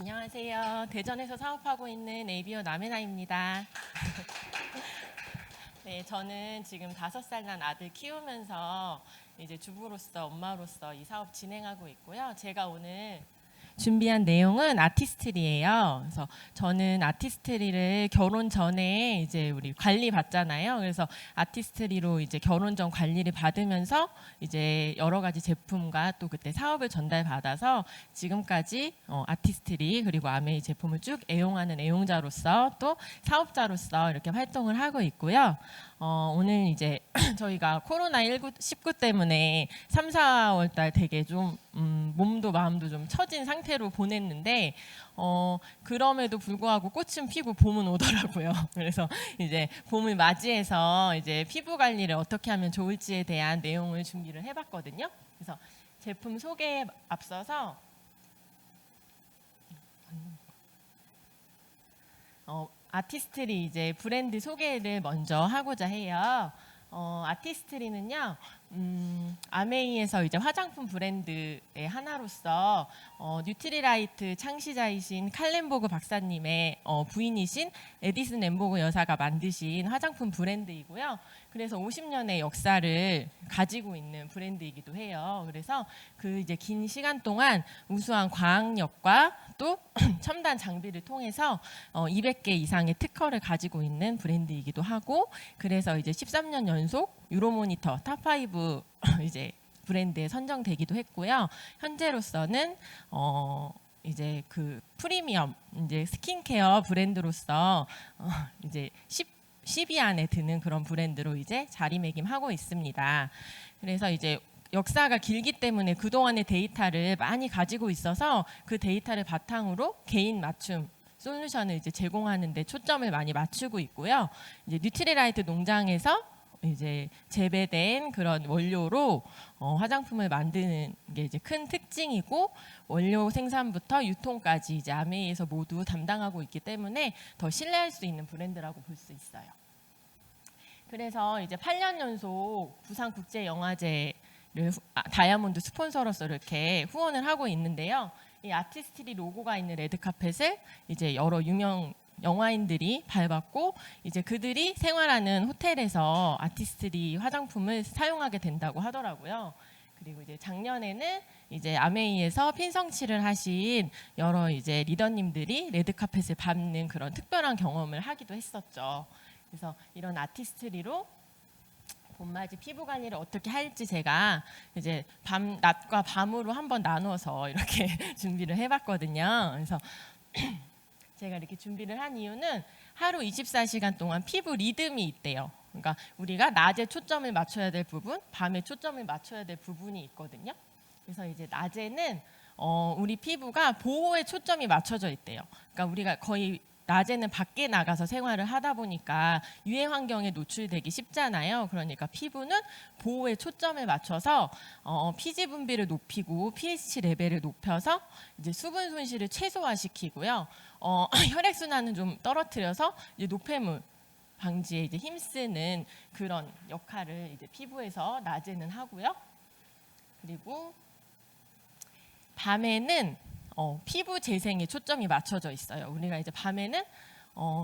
안녕하세요. 대전에서 사업하고 있는 에이비어 남혜나입니다. 네, 저는 지금 5살 난 아들 키우면서 이제 주부로서 엄마로서 이 사업 진행하고 있고요. 제가 오늘 준비한 내용은 아티스트리예요. 그래서 저는 아티스트리를 결혼 전에 이제 우리 관리 받잖아요. 그래서 아티스트리로 이제 결혼 전 관리를 받으면서 이제 여러 가지 제품과 또 그때 사업을 전달받아서 지금까지 아티스트리 그리고 아메이 제품을 쭉 애용하는 애용자로서 또 사업자로서 이렇게 활동을 하고 있고요. 오늘 이제 저희가 코로나19 때문에 3, 4월 달 되게 좀 몸도 마음도 좀 처진 상태로 보냈는데 그럼에도 불구하고 꽃은 피고 봄은 오더라고요. 그래서 이제 봄을 맞이해서 이제 피부 관리를 어떻게 하면 좋을지에 대한 내용을 준비를 해봤거든요. 그래서 제품 소개에 앞서서 아티스트리 이제 브랜드 소개를 먼저 하고자 해요. 아티스트리는요, 아메이에서 이제 화장품 브랜드의 하나로서 뉴트리라이트 창시자이신 칼렌보그 박사님의 부인이신 에디슨 램보그 여사가 만드신 화장품 브랜드이고요. 그래서 50년의 역사를 가지고 있는 브랜드이기도 해요. 그래서 그 이제 긴 시간 동안 우수한 과학력과 또 첨단 장비를 통해서 200개 이상의 특허를 가지고 있는 브랜드이기도 하고, 그래서 이제 13년 연속 유로모니터 탑5 이제 브랜드에 선정되기도 했고요. 현재로서는 이제 그 프리미엄 이제 스킨케어 브랜드로서 이제 10위 안에 드는 그런 브랜드로 이제 자리매김하고 있습니다. 그래서 이제 역사가 길기 때문에 그동안의 데이터를 많이 가지고 있어서 그 데이터를 바탕으로 개인 맞춤 솔루션을 이제 제공하는 데 초점을 많이 맞추고 있고요. 이제 뉴트리라이트 농장에서 이제 재배된 그런 원료로 화장품을 만드는 게 이제 큰 특징이고, 원료 생산부터 유통까지 이제 아메이에서 모두 담당하고 있기 때문에 더 신뢰할 수 있는 브랜드라고 볼 수 있어요. 그래서 이제 8년 연속 부산국제영화제를 다이아몬드 스폰서로서 이렇게 후원을 하고 있는데요. 이 아티스트리 로고가 있는 레드카펫을 이제 여러 유명 영화인들이 밟았고, 이제 그들이 생활하는 호텔에서 아티스트리 화장품을 사용하게 된다고 하더라고요. 그리고 이제 작년에는 이제 아메이에서 핀성치를 하신 여러 이제 리더님들이 레드카펫을 밟는 그런 특별한 경험을 하기도 했었죠. 그래서 이런 아티스트리로 봄맞이 피부 관리를 어떻게 할지 제가 이제 낮과 밤으로 한번 나누어서 이렇게 준비를 해봤거든요. 그래서 제가 이렇게 준비를 한 이유는 하루 24시간 동안 피부 리듬이 있대요. 그러니까 우리가 낮에 초점을 맞춰야 될 부분, 밤에 초점을 맞춰야 될 부분이 있거든요. 그래서 이제 낮에는 우리 피부가 보호에 초점이 맞춰져 있대요. 그러니까 우리가 거의 낮에는 밖에 나가서 생활을 하다 보니까 유해 환경에 노출되기 쉽잖아요. 그러니까 피부는 보호에 초점을 맞춰서 피지 분비를 높이고 pH 레벨을 높여서 이제 수분 손실을 최소화시키고요. 혈액 순환은 좀 떨어뜨려서 이제 노폐물 방지에 이제 힘쓰는 그런 역할을 이제 피부에서 낮에는 하고요. 그리고 밤에는 피부 재생에 초점이 맞춰져 있어요. 우리가 이제 밤에는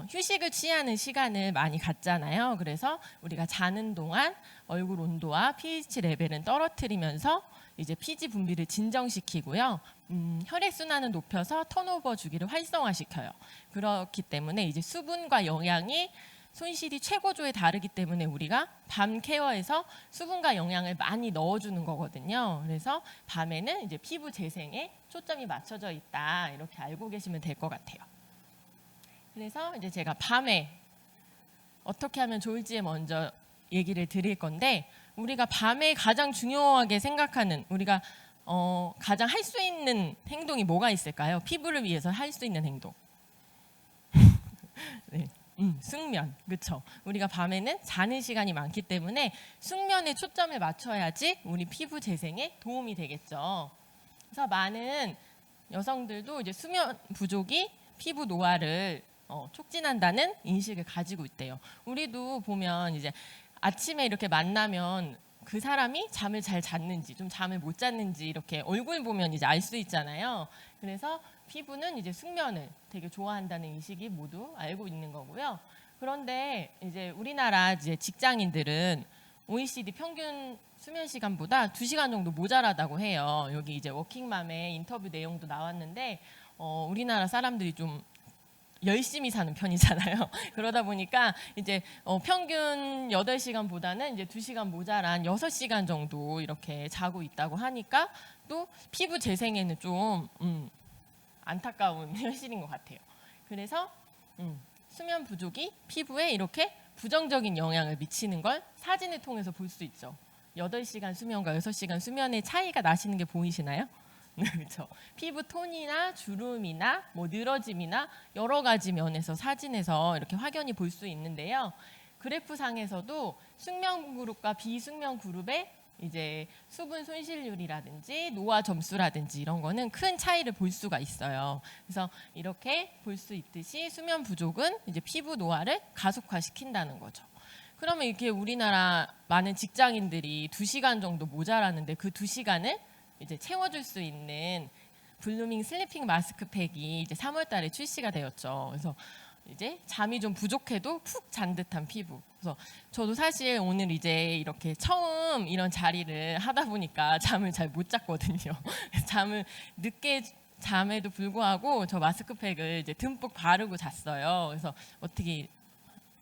휴식을 취하는 시간을 많이 갖잖아요. 그래서 우리가 자는 동안 얼굴 온도와 pH 레벨은 떨어뜨리면서 이제 피지 분비를 진정시키고요. 혈액 순환을 높여서 턴오버 주기를 활성화시켜요. 그렇기 때문에 이제 수분과 영양이 손실이 최고조에 다르기 때문에 우리가 밤 케어에서 수분과 영양을 많이 넣어주는 거거든요. 그래서 밤에는 이제 피부 재생에 초점이 맞춰져 있다, 이렇게 알고 계시면 될 것 같아요. 그래서 이제 제가 밤에 어떻게 하면 좋을지에 먼저 얘기를 드릴 건데, 우리가 밤에 가장 중요하게 생각하는, 우리가 가장 할 수 있는 행동이 뭐가 있을까요? 피부를 위해서 할 수 있는 행동. 네. 숙면, 그렇죠. 우리가 밤에는 자는 시간이 많기 때문에 숙면에 초점을 맞춰야지 우리 피부 재생에 도움이 되겠죠. 그래서 많은 여성들도 이제 수면 부족이 피부 노화를 촉진한다는 인식을 가지고 있대요. 우리도 보면 이제 아침에 이렇게 만나면 그 사람이 잠을 잘 잤는지 좀 잠을 못 잤는지 이렇게 얼굴 보면 이제 알 수 있잖아요. 그래서 피부는 이제 숙면을 되게 좋아한다는 인식이 모두 알고 있는 거고요. 그런데 이제 우리나라 이제 직장인들은 OECD 평균 수면 시간보다 2시간 정도 모자라다고 해요. 여기 이제 워킹맘의 인터뷰 내용도 나왔는데 우리나라 사람들이 좀 열심히 사는 편이잖아요. 그러다 보니까 이제 평균 8시간보다는 이제 2시간 모자란 6시간 정도 이렇게 자고 있다고 하니까 또 피부 재생에는 좀 안타까운 현실인 것 같아요. 그래서 수면 부족이 피부에 이렇게 부정적인 영향을 미치는 걸 사진을 통해서 볼 수 있죠. 8시간 수면과 6시간 수면의 차이가 나시는 게 보이시나요? 그렇죠. 피부 톤이나 주름이나 뭐 늘어짐이나 여러 가지 면에서 사진에서 이렇게 확연히 볼 수 있는데요. 그래프상에서도 숙면 그룹과 비숙면 그룹의 이제 수분 손실률이라든지 노화 점수라든지 이런 거는 큰 차이를 볼 수가 있어요. 그래서 이렇게 볼 수 있듯이 수면 부족은 이제 피부 노화를 가속화시킨다는 거죠. 그러면 이렇게 우리나라 많은 직장인들이 2시간 정도 모자라는데 그 2시간을 이제 채워줄 수 있는 블루밍 슬리핑 마스크팩이 이제 3월달에 출시가 되었죠. 그래서 이제 잠이 좀 부족해도 푹 잔 듯한 피부. 그래서 저도 사실 오늘 이제 이렇게 처음 이런 자리를 하다 보니까 잠을 잘 못 잤거든요. 잠을 늦게 잠에도 불구하고 저 마스크팩을 이제 듬뿍 바르고 잤어요. 그래서 어떻게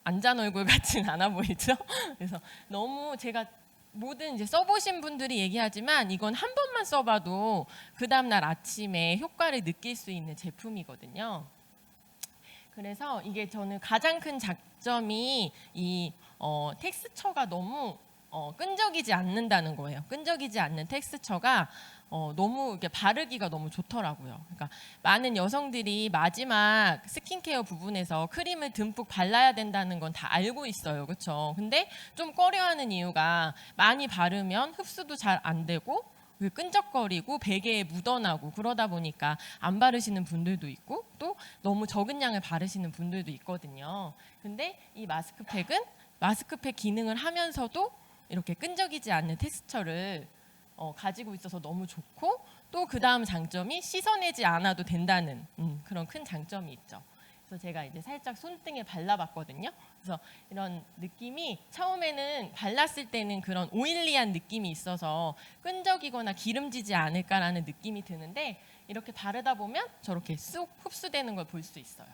안 잔 얼굴 같진 않아 보이죠? 그래서 너무 제가 모든 이제 써보신 분들이 얘기하지만 이건 한 번만 써봐도 그 다음날 아침에 효과를 느낄 수 있는 제품이거든요. 그래서 이게 저는 가장 큰 장점이 이 텍스처가 너무 끈적이지 않는다는 거예요. 끈적이지 않는 텍스처가 너무 이렇게 바르기가 너무 좋더라고요. 그러니까 많은 여성들이 마지막 스킨케어 부분에서 크림을 듬뿍 발라야 된다는 건 다 알고 있어요. 그렇죠? 근데 좀 꺼려하는 이유가 많이 바르면 흡수도 잘 안 되고 끈적거리고 베개에 묻어나고 그러다 보니까 안 바르시는 분들도 있고 또 너무 적은 양을 바르시는 분들도 있거든요. 근데 이 마스크팩은 마스크팩 기능을 하면서도 이렇게 끈적이지 않는 텍스처를 가지고 있어서 너무 좋고 또 그 다음 장점이 씻어내지 않아도 된다는 그런 큰 장점이 있죠. 그래서 제가 이제 살짝 손등에 발라봤거든요. 그래서 이런 느낌이 처음에는 발랐을 때는 그런 오일리한 느낌이 있어서 끈적이거나 기름지지 않을까라는 느낌이 드는데 이렇게 바르다 보면 저렇게 쑥 흡수되는 걸 볼 수 있어요.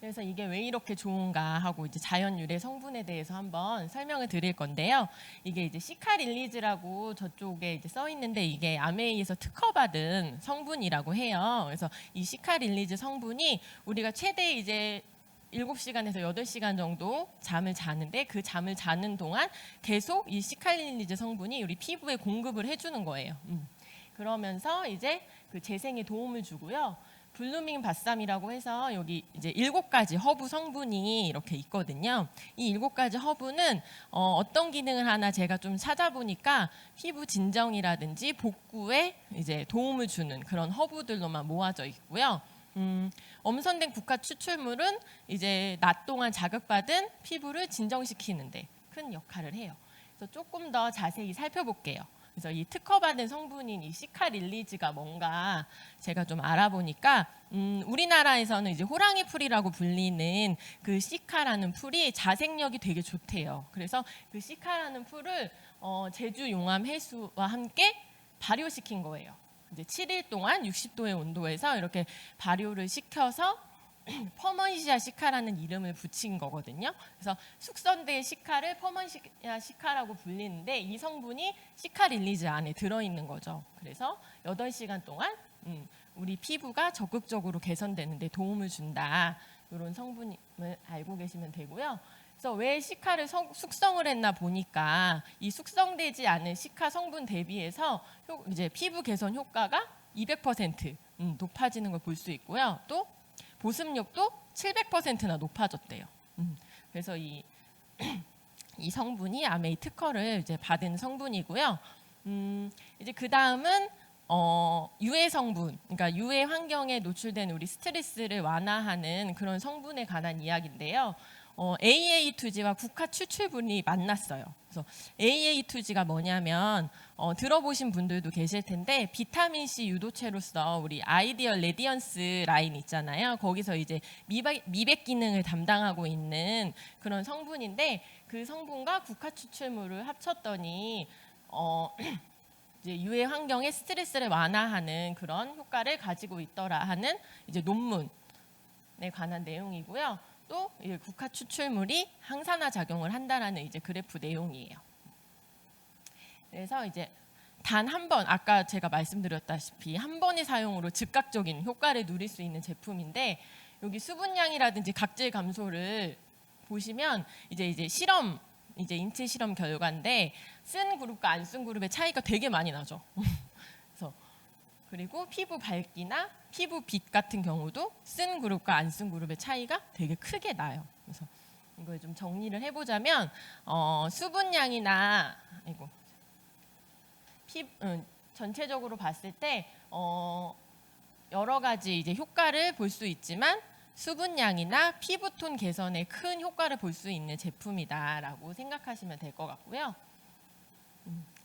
그래서 이게 왜 이렇게 좋은가 하고 이제 자연 유래 성분에 대해서 한번 설명을 드릴 건데요. 이게 이제 시카릴리즈라고 저쪽에 이제 써 있는데 이게 아메이에서 특허받은 성분이라고 해요. 그래서 이 시카릴리즈 성분이 우리가 최대 이제 7시간에서 8시간 정도 잠을 자는데 그 잠을 자는 동안 계속 이 시카릴리즈 성분이 우리 피부에 공급을 해주는 거예요. 그러면서 이제 그 재생에 도움을 주고요. 블루밍 바삼이라고 해서 여기 이제 7가지 허브 성분이 이렇게 있거든요. 이 7가지 허브는 어떤 기능을 하나 제가 좀 찾아보니까 피부 진정이라든지 복구에 이제 도움을 주는 그런 허브들로만 모아져 있고요. 엄선된 국화 추출물은 이제 낮 동안 자극받은 피부를 진정시키는데 큰 역할을 해요. 그래서 조금 더 자세히 살펴볼게요. 그래서 이 특허받은 성분인 이 시카릴리즈가 뭔가 제가 좀 알아보니까 우리나라에서는 이제 호랑이 풀이라고 불리는 그 시카라는 풀이 자생력이 되게 좋대요. 그래서 그 시카라는 풀을 제주 용암 해수와 함께 발효시킨 거예요. 이제 7일 동안 60도의 온도에서 이렇게 발효를 시켜서 퍼먼시아 시카라는 이름을 붙인 거거든요. 그래서 숙성된 시카를 퍼먼시아 시카라고 불리는데 이 성분이 시카릴리즈 안에 들어있는 거죠. 그래서 8시간 동안 우리 피부가 적극적으로 개선되는 데 도움을 준다. 이런 성분을 알고 계시면 되고요. 그래서 왜 시카를 숙성을 했나 보니까 이 숙성되지 않은 시카 성분 대비해서 이제 피부 개선 효과가 200% 높아지는 걸 볼 수 있고요. 또 보습력도 700%나 높아졌대요. 그래서 이 성분이 아메이 특허를 이제 받은 성분이고요. 이제 그 다음은 유해 성분, 그러니까 유해 환경에 노출된 우리 스트레스를 완화하는 그런 성분에 관한 이야기인데요. AA2G와 국화 추출물이 만났어요. 그래서 AA2G가 뭐냐면 들어보신 분들도 계실 텐데 비타민 C 유도체로서 우리 아이디얼 레디언스 라인 있잖아요. 거기서 이제 미백 기능을 담당하고 있는 그런 성분인데 그 성분과 국화 추출물을 합쳤더니 이제 유해 환경의 스트레스를 완화하는 그런 효과를 가지고 있더라 하는 이제 논문에 관한 내용이고요. 또 국화 추출물이 항산화 작용을 한다라는 이제 그래프 내용이에요. 그래서 이제 단 한 번, 아까 제가 말씀드렸다시피 한 번의 사용으로 즉각적인 효과를 누릴 수 있는 제품인데 여기 수분량이라든지 각질 감소를 보시면 이제 실험, 이제 인체 실험 결과인데 쓴 그룹과 안 쓴 그룹의 차이가 되게 많이 나죠. 그래서 그리고 피부 밝기나 피부 빛 같은 경우도 쓴 그룹과 안 쓴 그룹의 차이가 되게 크게 나요. 그래서 이걸 좀 정리를 해보자면 수분량이나 전체적으로 봤을 때 여러 가지 이제 효과를 볼 수 있지만 수분량이나 피부톤 개선에 큰 효과를 볼 수 있는 제품이다라고 생각하시면 될 것 같고요.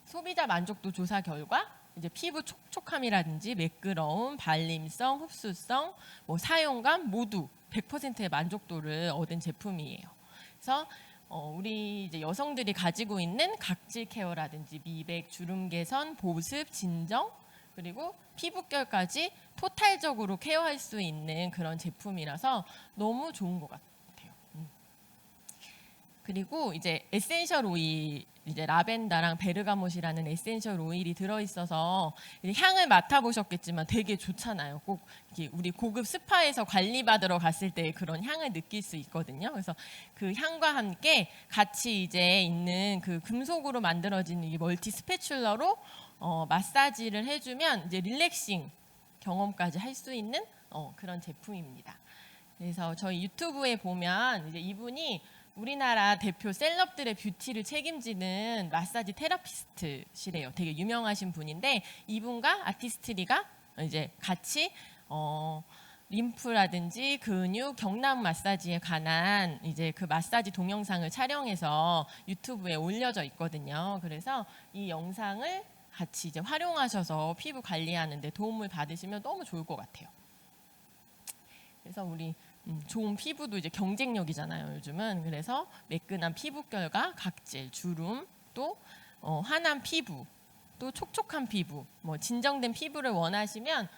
소비자 만족도 조사 결과 이제 피부 촉촉함이라든지 매끄러움, 발림성, 흡수성, 사용감 모두 100%의 만족도를 얻은 제품이에요. 그래서 우리 이제 여성들이 가지고 있는 각질 케어라든지 미백, 주름 개선, 보습, 진정 그리고 피부결까지 토탈적으로 케어할 수 있는 그런 제품이라서 너무 좋은 것 같아요. 그리고 이제 에센셜 오일, 이제 라벤더랑 베르가못이라는 에센셜 오일이 들어있어서 향을 맡아보셨겠지만 되게 좋잖아요. 꼭 우리 고급 스파에서 관리받으러 갔을 때 그런 향을 느낄 수 있거든요. 그래서 그 향과 함께 같이 이제 있는 그 금속으로 만들어진 이 멀티 스패츌러로 마사지를 해주면 이제 릴렉싱 경험까지 할 수 있는 그런 제품입니다. 그래서 저희 유튜브에 보면 이제 이분이 우리나라 대표 셀럽들의 뷰티를 책임지는 마사지 테라피스트시래요. 되게 유명하신 분인데 이분과 아티스트리가 이제 같이 림프라든지 근육, 경락 마사지에 관한 이제 그 마사지 동영상을 촬영해서 유튜브에 올려져 있거든요. 그래서 이 영상을 같이 이제 활용하셔서 피부 관리하는 데 도움을 받으시면 너무 좋을 것 같아요. 그래서 우리 좋은 피부도 이제 경쟁력이잖아요, 요즘은. 그래서 매끈한 피부결과 각질, 주름, 또 환한 피부, 또 촉촉한 피부, 진정된 피부를 원하시면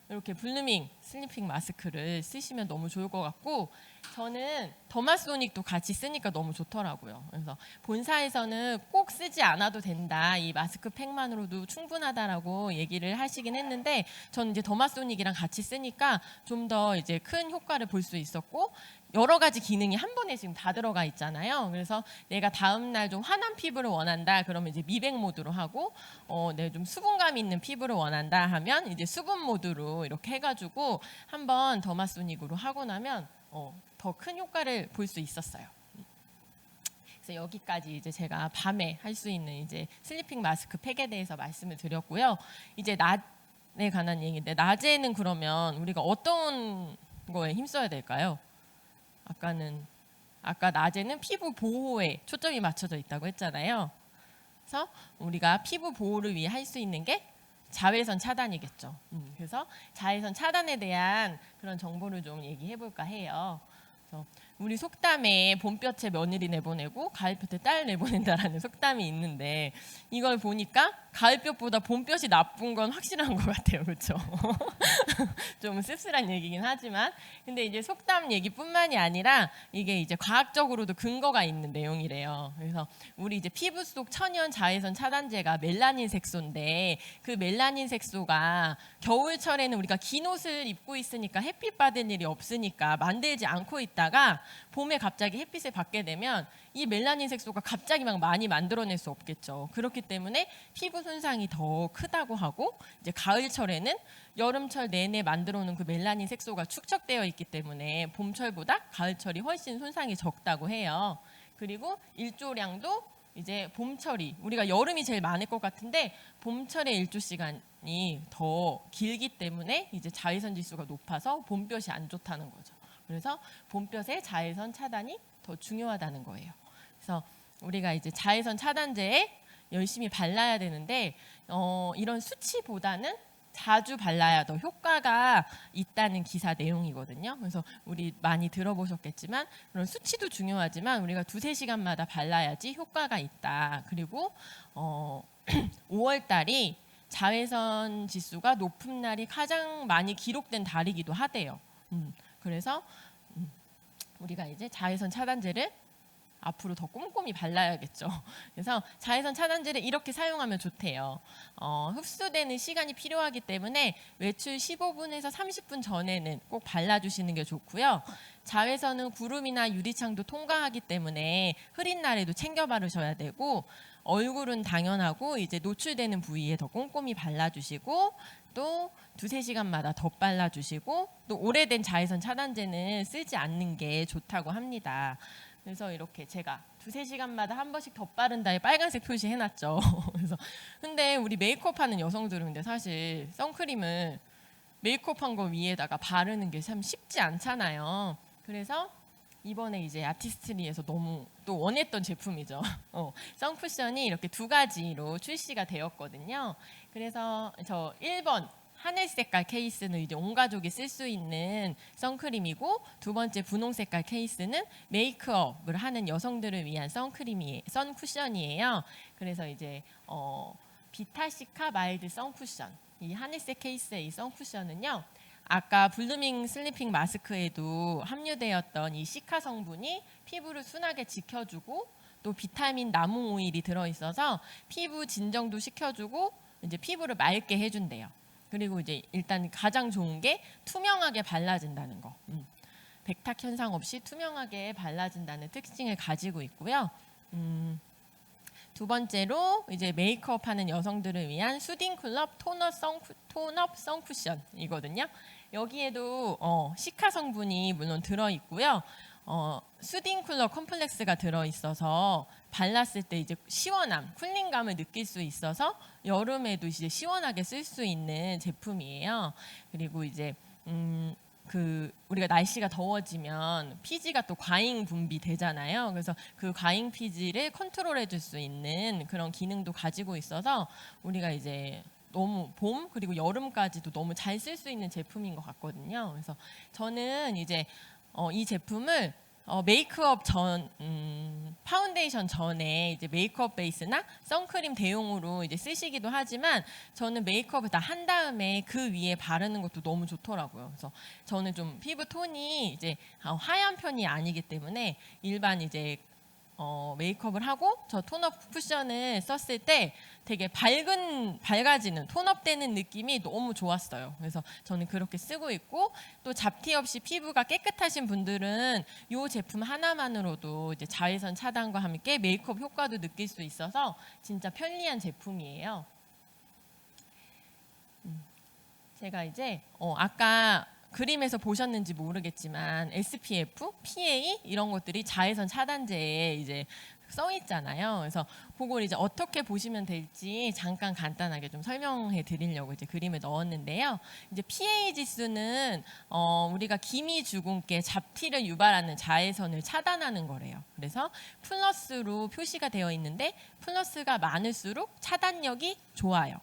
이렇게 블루밍 슬리핑 마스크를 쓰시면 너무 좋을 것 같고 저는 더마소닉도 같이 쓰니까 너무 좋더라고요. 그래서 본사에서는 꼭 쓰지 않아도 된다. 이 마스크 팩만으로도 충분하다라고 얘기를 하시긴 했는데 저는 이제 더마소닉이랑 같이 쓰니까 좀 더 이제 큰 효과를 볼 수 있었고 여러 가지 기능이 한 번에 지금 다 들어가 있잖아요. 그래서 내가 다음 날 좀 환한 피부를 원한다. 그러면 이제 미백 모드로 하고, 내가 좀 수분감 있는 피부를 원한다 하면 이제 수분 모드로 이렇게 해가지고 한번 더마소닉으로 하고 나면 더 큰 효과를 볼 수 있었어요. 그래서 여기까지 이제 제가 밤에 할 수 있는 이제 슬리핑 마스크 팩에 대해서 말씀을 드렸고요. 이제 낮에 관한 얘기인데 낮에는 그러면 우리가 어떤 거에 힘써야 될까요? 아까 낮에는 피부 보호에 초점이 맞춰져 있다고 했잖아요. 그래서 우리가 피부 보호를 위해 할 수 있는 게 자외선 차단이겠죠. 그래서 자외선 차단에 대한 그런 정보를 좀 얘기해 볼까 해요. 그래서 우리 속담에 봄볕에 며느리 내보내고 가을볕에 딸 내보낸다라는 속담이 있는데 이걸 보니까 가을볕보다 봄볕이 나쁜 건 확실한 것 같아요. 그렇죠? 좀 씁쓸한 얘기긴 하지만 근데 이제 속담 얘기뿐만이 아니라 이게 이제 과학적으로도 근거가 있는 내용이래요. 그래서 우리 이제 피부 속 천연 자외선 차단제가 멜라닌 색소인데 그 멜라닌 색소가 겨울철에는 우리가 긴 옷을 입고 있으니까 햇빛 받을 일이 없으니까 만들지 않고 있다가 봄에 갑자기 햇빛을 받게 되면 이 멜라닌 색소가 갑자기 막 많이 만들어낼 수 없겠죠. 그렇기 때문에 피부 손상이 더 크다고 하고 이제 가을철에는 여름철 내내 만들어놓은 그 멜라닌 색소가 축적되어 있기 때문에 봄철보다 가을철이 훨씬 손상이 적다고 해요. 그리고 일조량도 이제 봄철이 우리가 여름이 제일 많을 것 같은데 봄철의 일조 시간이 더 길기 때문에 이제 자외선 지수가 높아서 봄볕이 안 좋다는 거죠. 그래서 봄볕의 자외선 차단이 더 중요하다는 거예요. 그래서 우리가 이제 자외선 차단제에 열심히 발라야 되는데 이런 수치보다는 자주 발라야 더 효과가 있다는 기사 내용이거든요. 그래서 우리 많이 들어보셨겠지만 그런 수치도 중요하지만 우리가 2~3시간마다 발라야지 효과가 있다. 그리고 5월 달이 자외선 지수가 높은 날이 가장 많이 기록된 달이기도 하대요. 그래서 우리가 이제 자외선 차단제를 앞으로 더 꼼꼼히 발라야겠죠. 그래서 자외선 차단제를 이렇게 사용하면 좋대요. 흡수되는 시간이 필요하기 때문에 외출 15분에서 30분 전에는 꼭 발라주시는 게 좋고요. 자외선은 구름이나 유리창도 통과하기 때문에 흐린 날에도 챙겨 바르셔야 되고 얼굴은 당연하고 이제 노출되는 부위에 더 꼼꼼히 발라주시고 또 2~3시간마다 더 발라주시고 또 오래된 자외선 차단제는 쓰지 않는 게 좋다고 합니다. 그래서 이렇게 제가 2~3시간마다 한 번씩 덧바른다에 빨간색 표시 해놨죠. 그래서 근데 우리 메이크업 하는 여성들은 근데 사실 선크림을 메이크업한 거 위에다가 바르는 게 참 쉽지 않잖아요. 그래서 이번에 이제 아티스트리에서 너무 또 원했던 제품이죠. 선쿠션이 이렇게 2가지로 출시가 되었거든요. 그래서 저 1번 하늘 색깔 케이스는 이제 온 가족이 쓸 수 있는 선크림이고 2번째 분홍 색깔 케이스는 메이크업을 하는 여성들을 위한 선쿠션이에요. 그래서 이제 비타시카 마일드 선쿠션 이 하늘색 케이스의 이 선쿠션은요. 아까 블루밍 슬리핑 마스크에도 함유되었던 이 시카 성분이 피부를 순하게 지켜주고 또 비타민 나무 오일이 들어있어서 피부 진정도 시켜주고 이제 피부를 맑게 해준대요. 그리고 이제 일단 가장 좋은 게 투명하게 발라진다는 거. 백탁 현상 없이 투명하게 발라진다는 특징을 가지고 있고요. 2번째로 이제 메이크업 하는 여성들을 위한 수딩 클럽 톤업 선쿠션이거든요. 여기에도 시카 성분이 물론 들어있고요. 수딩 쿨러 컴플렉스가 들어있어서 발랐을 때 이제 시원함, 쿨링감을 느낄 수 있어서 여름에도 이제 시원하게 쓸 수 있는 제품이에요. 그리고 이제 우리가 날씨가 더워지면 피지가 또 과잉 분비되잖아요. 그래서 그 과잉 피지를 컨트롤해 줄 수 있는 그런 기능도 가지고 있어서 우리가 이제 너무 봄 그리고 여름까지도 너무 잘 쓸 수 있는 제품인 것 같거든요. 그래서 저는 이제 이 제품을 메이크업 전 파운데이션 전에 이제 메이크업 베이스나 선크림 대용으로 이제 쓰시기도 하지만 저는 메이크업을 다 한 다음에 그 위에 바르는 것도 너무 좋더라고요. 그래서 저는 좀 피부 톤이 이제 하얀 편이 아니기 때문에 일반 이제 메이크업을 하고 저 톤업 쿠션을 썼을 때 되게 밝아지는 톤업되는 느낌이 너무 좋았어요. 그래서 저는 그렇게 쓰고 있고 또 잡티 없이 피부가 깨끗하신 분들은 이 제품 하나만으로도 이제 자외선 차단과 함께 메이크업 효과도 느낄 수 있어서 진짜 편리한 제품이에요. 제가 이제 아까 그림에서 보셨는지 모르겠지만 SPF, PA 이런 것들이 자외선 차단제에 이제 써 있잖아요. 그래서 그걸 이제 어떻게 보시면 될지 잠깐 간단하게 좀 설명해 드리려고 이제 그림을 넣었는데요. 이제 PA 지수는 우리가 기미주근깨 잡티를 유발하는 자외선을 차단하는 거래요. 그래서 플러스로 표시가 되어 있는데 플러스가 많을수록 차단력이 좋아요.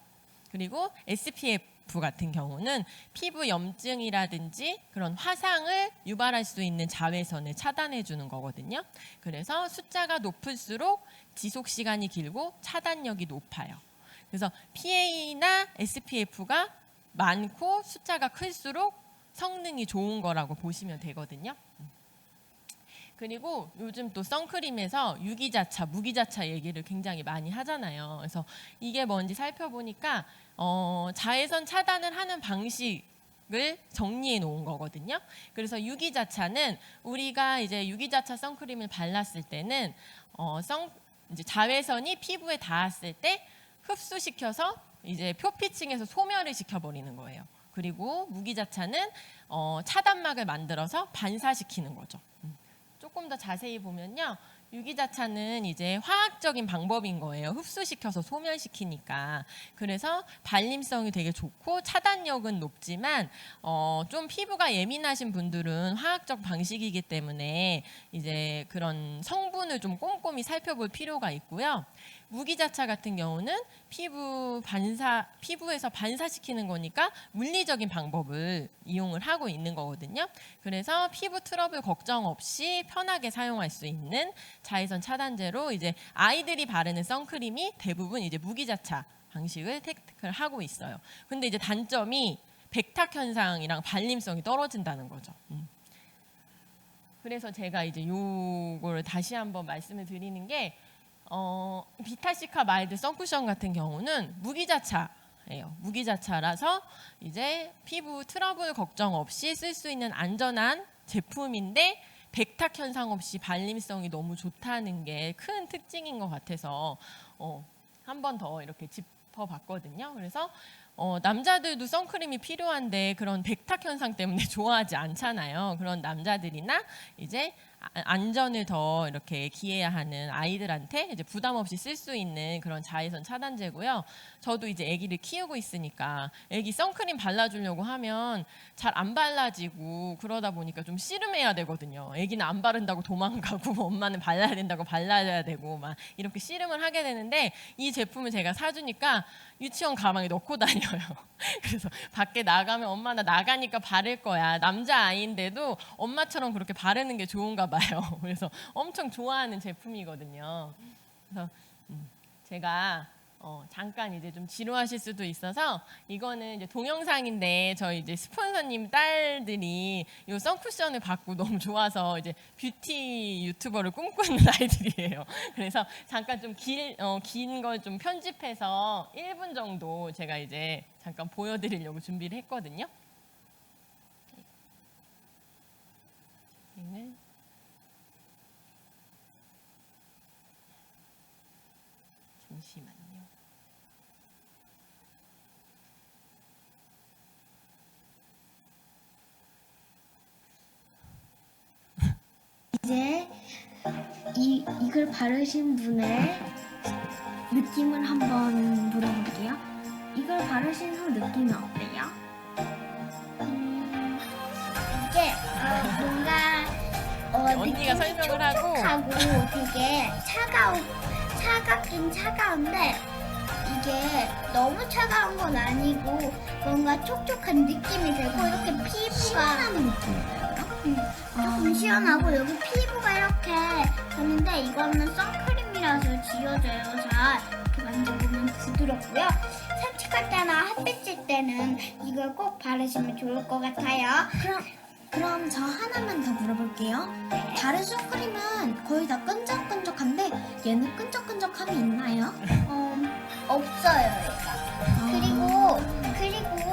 그리고 SPF 같은 경우는 피부 염증이라든지 그런 화상을 유발할 수 있는 자외선을 차단해 주는 거거든요. 그래서 숫자가 높을수록 지속 시간이 길고 차단력이 높아요. 그래서 PA나 SPF가 많고 숫자가 클수록 성능이 좋은 거라고 보시면 되거든요. 그리고 요즘 또 선크림에서 유기자차, 무기자차 얘기를 굉장히 많이 하잖아요. 그래서 이게 뭔지 살펴보니까 자외선 차단을 하는 방식을 정리해 놓은 거거든요. 그래서 유기자차는 우리가 이제 유기자차 선크림을 발랐을 때는 이제 자외선이 피부에 닿았을 때 흡수시켜서 이제 표피층에서 소멸을 시켜버리는 거예요. 그리고 무기자차는 차단막을 만들어서 반사시키는 거죠. 조금 더 자세히 보면요. 유기자차는 이제 화학적인 방법인 거예요. 흡수시켜서 소멸시키니까. 그래서 발림성이 되게 좋고 차단력은 높지만 좀 피부가 예민하신 분들은 화학적 방식이기 때문에 이제 그런 성분을 좀 꼼꼼히 살펴볼 필요가 있고요. 무기자차 같은 경우는 피부에서 반사시키는 거니까 물리적인 방법을 이용을 하고 있는 거거든요. 그래서 피부 트러블 걱정 없이 편하게 사용할 수 있는 자외선 차단제로 이제 아이들이 바르는 선크림이 대부분 이제 무기자차 방식을 택을 하고 있어요. 근데 이제 단점이 백탁 현상이랑 발림성이 떨어진다는 거죠. 그래서 제가 이제 요거를 다시 한번 말씀을 드리는 게 비타시카 마일드 선쿠션 같은 경우는 무기자차예요. 무기자차라서 이제 피부 트러블 걱정 없이 쓸 수 있는 안전한 제품인데 백탁 현상 없이 발림성이 너무 좋다는 게 큰 특징인 것 같아서 한 번 더 이렇게 짚어봤거든요. 그래서 남자들도 선크림이 필요한데 그런 백탁 현상 때문에 좋아하지 않잖아요. 그런 남자들이나 이제 안전을 더 이렇게 기해야 하는 아이들한테 이제 부담 없이 쓸 수 있는 그런 자외선 차단제고요. 저도 이제 아기를 키우고 있으니까 아기 선크림 발라주려고 하면 잘 안 발라지고 그러다 보니까 좀 씨름해야 되거든요. 아기는 안 바른다고 도망가고 엄마는 발라야 된다고 발라야 되고 막 이렇게 씨름을 하게 되는데 이 제품을 제가 사주니까 유치원 가방에 넣고 다녀요. 그래서 밖에 나가면 엄마 나 나가니까 바를 거야. 남자아이인데도 엄마처럼 그렇게 바르는 게 좋은가 봐요. 그래서 엄청 좋아하는 제품이거든요. 그래서 제가 잠깐 이제 좀 지루하실 수도 있어서 이거는 이제 동영상인데 저희 이제 스폰서님 딸들이 이 선쿠션을 받고 너무 좋아서 이제 뷰티 유튜버를 꿈꾸는 아이들이에요. 그래서 잠깐 좀 긴 걸 좀 편집해서 1분 정도 제가 이제 잠깐 보여드리려고 준비를 했거든요. 잠시만요. 이제 이걸 바르신 분의 느낌을 한번 물어볼게요. 이걸 바르신 후 느낌이 어때요? 이게 뭔가 언니가 설명을 하고 되게 차갑긴 차가운데 이게 너무 차가운 건 아니고 뭔가 촉촉한 느낌이 들고 이렇게 피부가 시원한 느낌이에요. 조금 시원하고 여기 피부가 이렇게 되는데 이거는 선크림이라서 지워져요. 잘 이렇게 만져보면 부드럽고요. 산책할 때나 햇빛 질 때는 이걸 꼭 바르시면 좋을 것 같아요. 그럼 저 하나만 더 물어볼게요. 다른 선크림은 거의 다 끈적끈적한데 얘는 끈적끈적함이 있나요? 없어요, 얘가. 그리고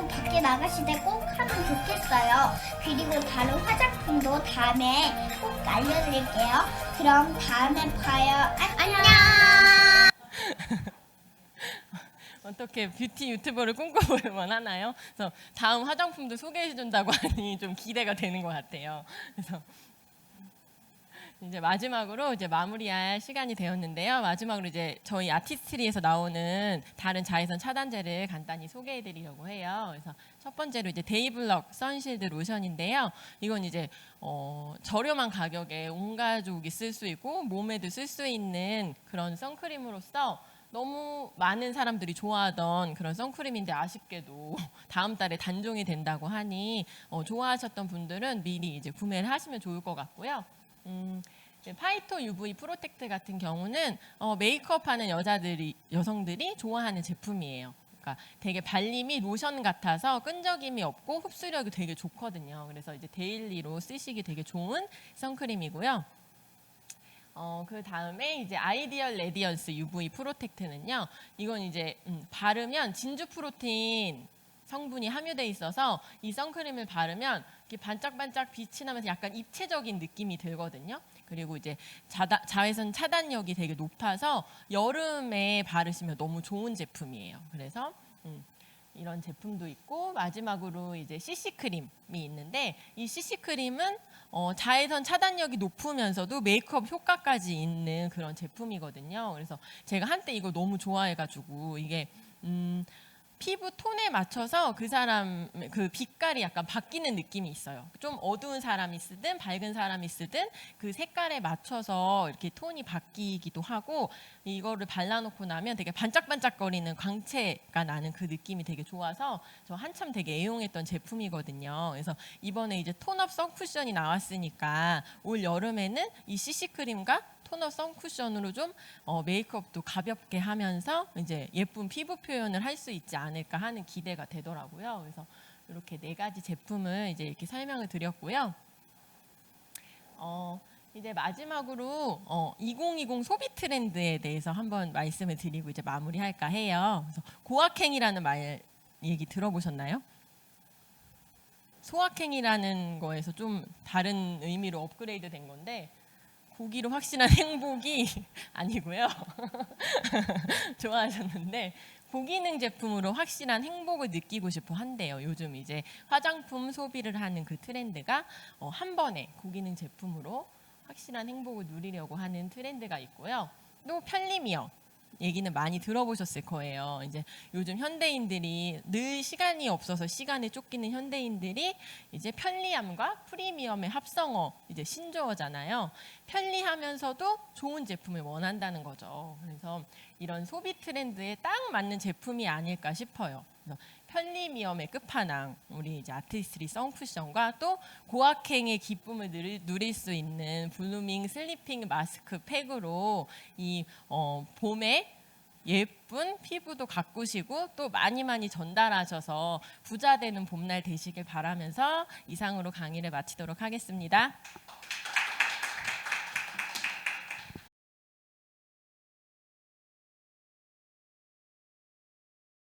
밖에 나가실 때 꼭 하면 좋겠어요. 그리고 다른 화장품도 다음에 꼭 알려드릴게요. 그럼 다음에 봐요. 안녕! 어떻게 뷰티 유튜버를 꿈꿔볼 만하나요? 그래서 다음 화장품도 소개해준다고 하니 좀 기대가 되는 것 같아요. 그래서 이제 마지막으로 이제 마무리할 시간이 되었는데요. 마지막으로 이제 저희 아티스트리에서 나오는 다른 자외선 차단제를 간단히 소개해드리려고 해요. 그래서 첫 번째로 이제 데이블럭 선실드 로션인데요. 이건 이제 저렴한 가격에 온 가족이 쓸 수 있고 몸에도 쓸 수 있는 그런 선크림으로서 너무 많은 사람들이 좋아하던 그런 선크림인데 아쉽게도 다음 달에 단종이 된다고 하니 좋아하셨던 분들은 미리 이제 구매를 하시면 좋을 것 같고요. 파이토 UV 프로텍트 같은 경우는 메이크업하는 여성들이 좋아하는 제품이에요. 그러니까 되게 발림이 로션 같아서 끈적임이 없고 흡수력이 되게 좋거든요. 그래서 이제 데일리로 쓰시기 되게 좋은 선크림이고요. 그 다음에 이제 아이디얼 레디언스 UV 프로텍트는요. 이건 이제 바르면 진주 프로테인 성분이 함유돼 있어서 이 선크림을 바르면 이렇게 반짝반짝 빛이 나면서 약간 입체적인 느낌이 들거든요. 그리고 이제 자외선 차단력이 되게 높아서 여름에 바르시면 너무 좋은 제품이에요. 그래서 이런 제품도 있고 마지막으로 이제 CC 크림이 있는데 이 CC 크림은 자외선 차단력이 높으면서도 메이크업 효과까지 있는 그런 제품이거든요. 그래서 제가 한때 이거 너무 좋아해가지고 이게 피부 톤에 맞춰서 그 사람 그 빛깔이 약간 바뀌는 느낌이 있어요. 좀 어두운 사람이 쓰든 밝은 사람이 쓰든 그 색깔에 맞춰서 이렇게 톤이 바뀌기도 하고 이거를 발라놓고 나면 되게 반짝반짝거리는 광채가 나는 그 느낌이 되게 좋아서 저 한참 되게 애용했던 제품이거든요. 그래서 이번에 이제 톤업 선쿠션이 나왔으니까 올 여름에는 이 CC 크림과 토너 선쿠션으로 좀 메이크업도 가볍게 하면서 이제 예쁜 피부 표현을 할 수 있지 않을까 하는 기대가 되더라고요. 그래서 이렇게 4가지 제품을 이제 이렇게 설명을 드렸고요. 이제 마지막으로 2020 소비 트렌드에 대해서 한번 말씀을 드리고 이제 마무리할까 해요. 그래서 고학행이라는 말 얘기 들어보셨나요? 소확행이라는 거에서 좀 다른 의미로 업그레이드 된 건데 보기로 확실한 행복이 아니고요. 좋아하셨는데 고기능 제품으로 확실한 행복을 느끼고 싶어 한대요. 요즘 이제 화장품 소비를 하는 그 트렌드가 한 번에 고기능 제품으로 확실한 행복을 누리려고 하는 트렌드가 있고요. 또 편리미어 얘기는 많이 들어보셨을 거예요. 이제 요즘 현대인들이 늘 시간이 없어서 시간에 쫓기는 현대인들이 이제 편리함과 프리미엄의 합성어 이제 신조어잖아요. 편리하면서도 좋은 제품을 원한다는 거죠. 그래서 이런 소비 트렌드에 딱 맞는 제품이 아닐까 싶어요. 그래서 편리미엄의 끝판왕 우리 이제 아티스트리 선쿠션과 또 고학행의 기쁨을 누릴 수 있는 블루밍 슬리핑 마스크 팩으로 이 봄에 예쁜 피부도 가꾸시고 또 많이 전달하셔서 부자 되는 봄날 되시길 바라면서 이상으로 강의를 마치도록 하겠습니다.